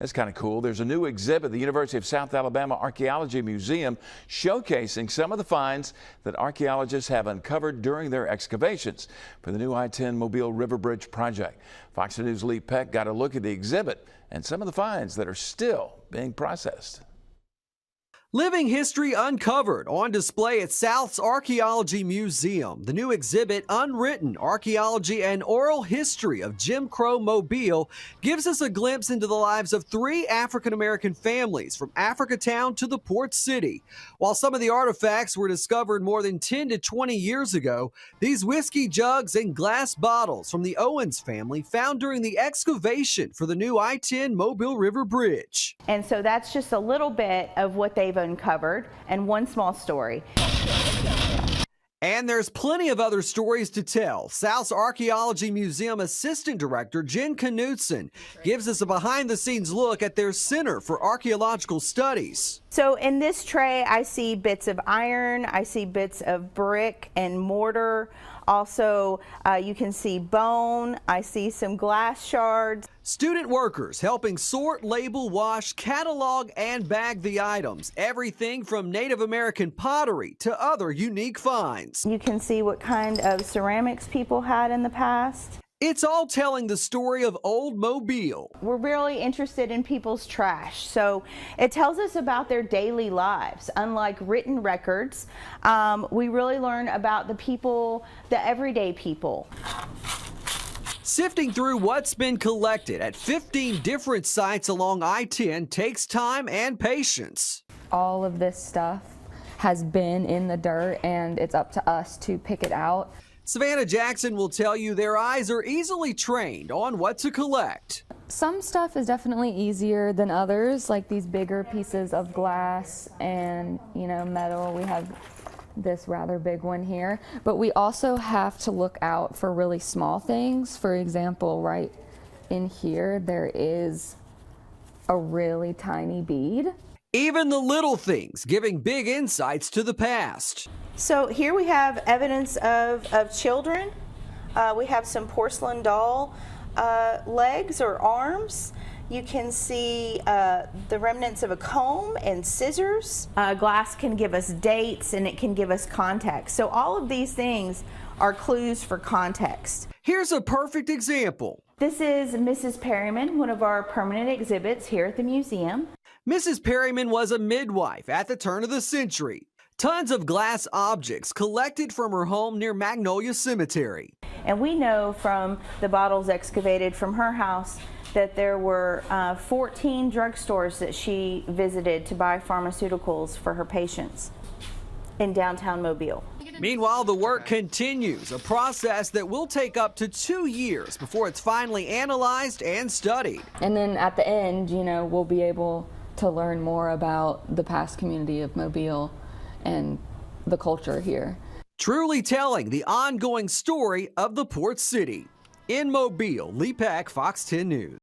That's kind of cool. There's a new exhibit at the University of South Alabama Archaeology Museum showcasing some of the finds that archaeologists have uncovered during their excavations for the new I-10 Mobile River Bridge project. Fox News' Lee Peck got a look at the exhibit and some of the finds that are still being processed. Living history uncovered on display at South's Archaeology Museum. The new exhibit, Unwritten Archaeology and Oral History of Jim Crow Mobile, gives us a glimpse into the lives of 3 African-American families from Africatown to the port city. While some of the artifacts were discovered more than 10 to 20 years ago, these whiskey jugs and glass bottles from the Owens family found during the excavation for the new I-10 Mobile River Bridge. And so that's just a little bit of what they've uncovered and one small story. And there's plenty of other stories to tell. South's Archaeology Museum Assistant Director Jen Knutson gives us a behind-the-scenes look at their Center for Archaeological Studies. So in this tray, I see bits of iron, I see bits of brick and mortar. Also, you can see bone, I see some glass shards. Student workers helping sort, label, wash, catalog, and bag the items. Everything from Native American pottery to other unique finds. You can see what kind of ceramics people had in the past. It's all telling the story of Old Mobile. We're really interested in people's trash, so it tells us about their daily lives. Unlike written records, we really learn about the people, the everyday people. Sifting through what's been collected at 15 different sites along I-10 takes time and patience. All of this stuff has been in the dirt, and it's up to us to pick it out. Savannah Jackson will tell you their eyes are easily trained on what to collect. Some stuff is definitely easier than others, like these bigger pieces of glass and, metal. We have this rather big one here, but we also have to look out for really small things. For example, right in here, there is a really tiny bead. Even the little things giving big insights to the past. So here we have evidence of children. We have some porcelain doll legs or arms. You can see the remnants of a comb and scissors. Glass can give us dates and it can give us context. So all of these things are clues for context. Here's a perfect example. This is Mrs. Perryman, one of our permanent exhibits here at the museum. Mrs. Perryman was a midwife at the turn of the century. Tons of glass objects collected from her home near Magnolia Cemetery. And we know from the bottles excavated from her house that there were 14 drugstores that she visited to buy pharmaceuticals for her patients in downtown Mobile. Meanwhile, the work continues, a process that will take up to 2 years before it's finally analyzed and studied. And then at the end, we'll be able to learn more about the past community of Mobile and the culture here. Truly telling the ongoing story of the port city. In Mobile, Lee Peck, Fox 10 News.